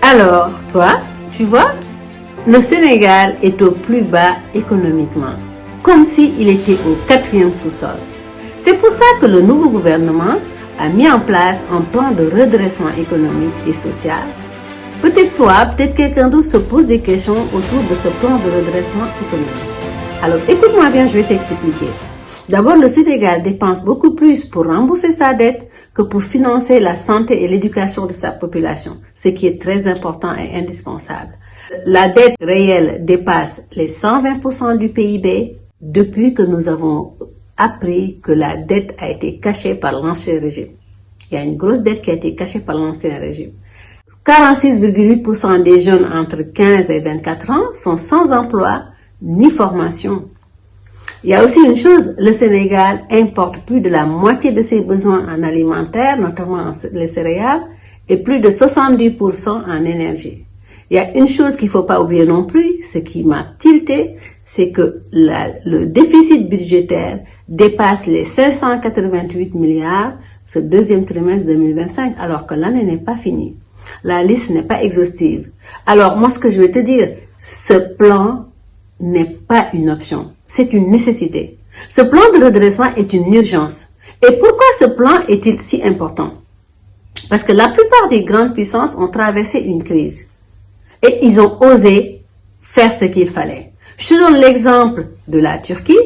Alors, toi, tu vois, le Sénégal est au plus bas économiquement, comme s'il était au 4e sous-sol. C'est pour ça que le nouveau gouvernement a mis en place un plan de redressement économique et social. Peut-être toi, peut-être quelqu'un d'autre se pose des questions autour de ce plan de redressement économique. Alors, écoute-moi bien, je vais t'expliquer. D'abord, le Sénégal dépense beaucoup plus pour rembourser sa dette que pour financer la santé et l'éducation de sa population, ce qui est très important et indispensable. La dette réelle dépasse les 120% du PIB depuis que nous avons appris que la dette a été cachée par l'ancien régime. Il y a une grosse dette qui a été cachée par l'ancien régime. 46,8% des jeunes entre 15 et 24 ans sont sans emploi ni formation. Il y a aussi une chose, le Sénégal importe plus de la moitié de ses besoins en alimentaire, notamment les céréales, et plus de 70% en énergie. Il y a une chose qu'il ne faut pas oublier non plus, ce qui m'a tilté, c'est que le déficit budgétaire dépasse les 588 milliards ce deuxième trimestre 2025, alors que l'année n'est pas finie. La liste n'est pas exhaustive. Alors, moi, ce que je vais te dire, ce plan n'est pas une option, c'est une nécessité. Ce plan de redressement est une urgence. Et pourquoi ce plan est-il si important? Parce que la plupart des grandes puissances ont traversé une crise. Et ils ont osé faire ce qu'il fallait. Je te donne l'exemple de la Turquie.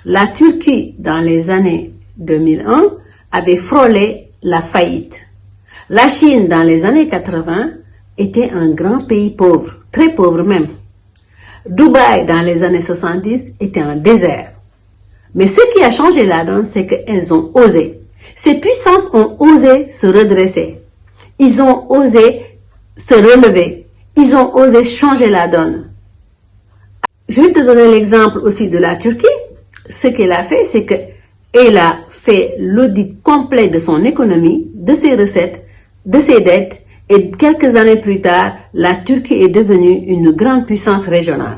La Turquie, dans les années 2001, avait frôlé la faillite. La Chine, dans les années 80, était un grand pays pauvre, très pauvre même. Dubaï, dans les années 70, était un désert. Mais ce qui a changé la donne, c'est qu'elles ont osé. Ces puissances ont osé se redresser. Ils ont osé se relever. Ils ont osé changer la donne. Je vais te donner l'exemple aussi de la Turquie. Ce qu'elle a fait, c'est qu'elle a fait l'audit complet de son économie, de ses recettes, de ses dettes, et quelques années plus tard, la Turquie est devenue une grande puissance régionale.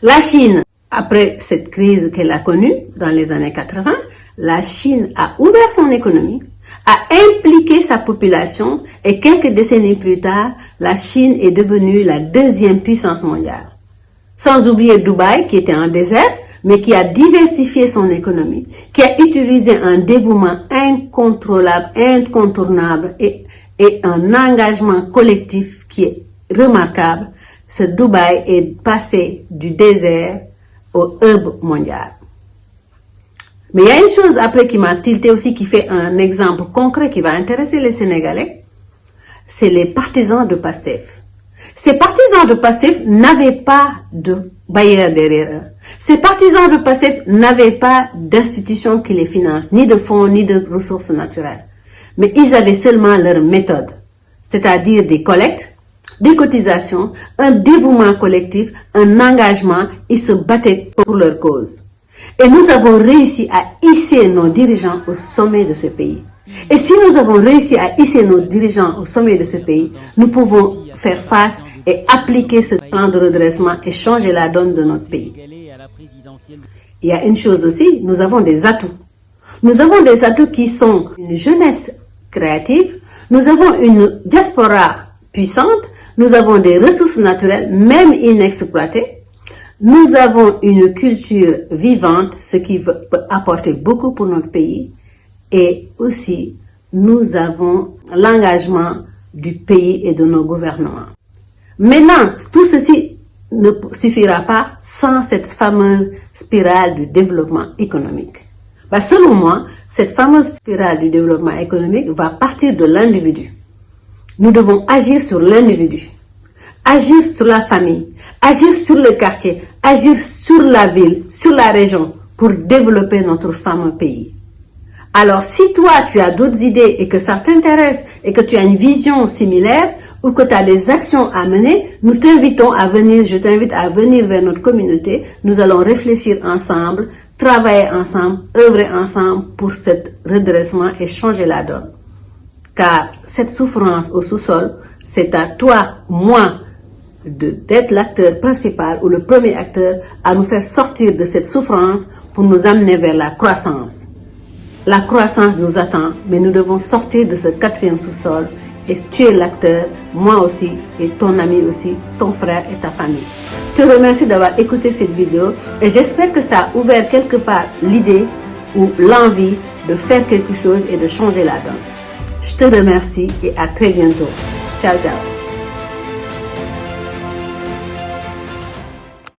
La Chine, après cette crise qu'elle a connue dans les années 80, la Chine a ouvert son économie, a impliqué sa population et quelques décennies plus tard, la Chine est devenue la deuxième puissance mondiale. Sans oublier Dubaï qui était un désert, mais qui a diversifié son économie, qui a utilisé un dévouement incontrôlable, incontournable et un engagement collectif qui est remarquable. Ce Dubaï est passé du désert au hub mondial. Mais il y a une chose après qui m'a tilté aussi, qui fait un exemple concret qui va intéresser les Sénégalais, c'est les partisans de PASTEF. Ces partisans de PASTEF n'avaient pas de bailleurs derrière eux. Ces partisans de PASTEF n'avaient pas d'institutions qui les financent, ni de fonds, ni de ressources naturelles. Mais ils avaient seulement leur méthode, c'est-à-dire des collectes, des cotisations, un dévouement collectif, un engagement. Ils se battaient pour leur cause. Et nous avons réussi à hisser nos dirigeants au sommet de ce pays. Et si nous avons réussi à hisser nos dirigeants au sommet de ce pays, nous pouvons faire face et appliquer ce plan de redressement et changer la donne de notre pays. Il y a une chose aussi, nous avons des atouts. Nous avons des atouts qui sont une jeunesse créative, nous avons une diaspora puissante, nous avons des ressources naturelles, même inexploitées, nous avons une culture vivante, ce qui peut apporter beaucoup pour notre pays, et aussi nous avons l'engagement du pays et de nos gouvernements. Maintenant, tout ceci ne suffira pas sans cette fameuse spirale du développement économique. Selon moi, cette fameuse spirale du développement économique va partir de l'individu. Nous devons agir sur l'individu, agir sur la famille, agir sur le quartier, agir sur la ville, sur la région pour développer notre fameux pays. Alors, si toi, tu as d'autres idées et que ça t'intéresse et que tu as une vision similaire ou que tu as des actions à mener, nous t'invitons à venir, je t'invite à venir vers notre communauté. Nous allons réfléchir ensemble, travailler ensemble, œuvrer ensemble pour ce redressement et changer la donne. Car cette souffrance au sous-sol, c'est à toi, moi, d'être l'acteur principal ou le premier acteur à nous faire sortir de cette souffrance pour nous amener vers la croissance. La croissance nous attend, mais nous devons sortir de ce 4e sous-sol et tu es l'acteur, moi aussi, et ton ami aussi, ton frère et ta famille. Je te remercie d'avoir écouté cette vidéo et j'espère que ça a ouvert quelque part l'idée ou l'envie de faire quelque chose et de changer la donne. Je te remercie et à très bientôt. Ciao, ciao.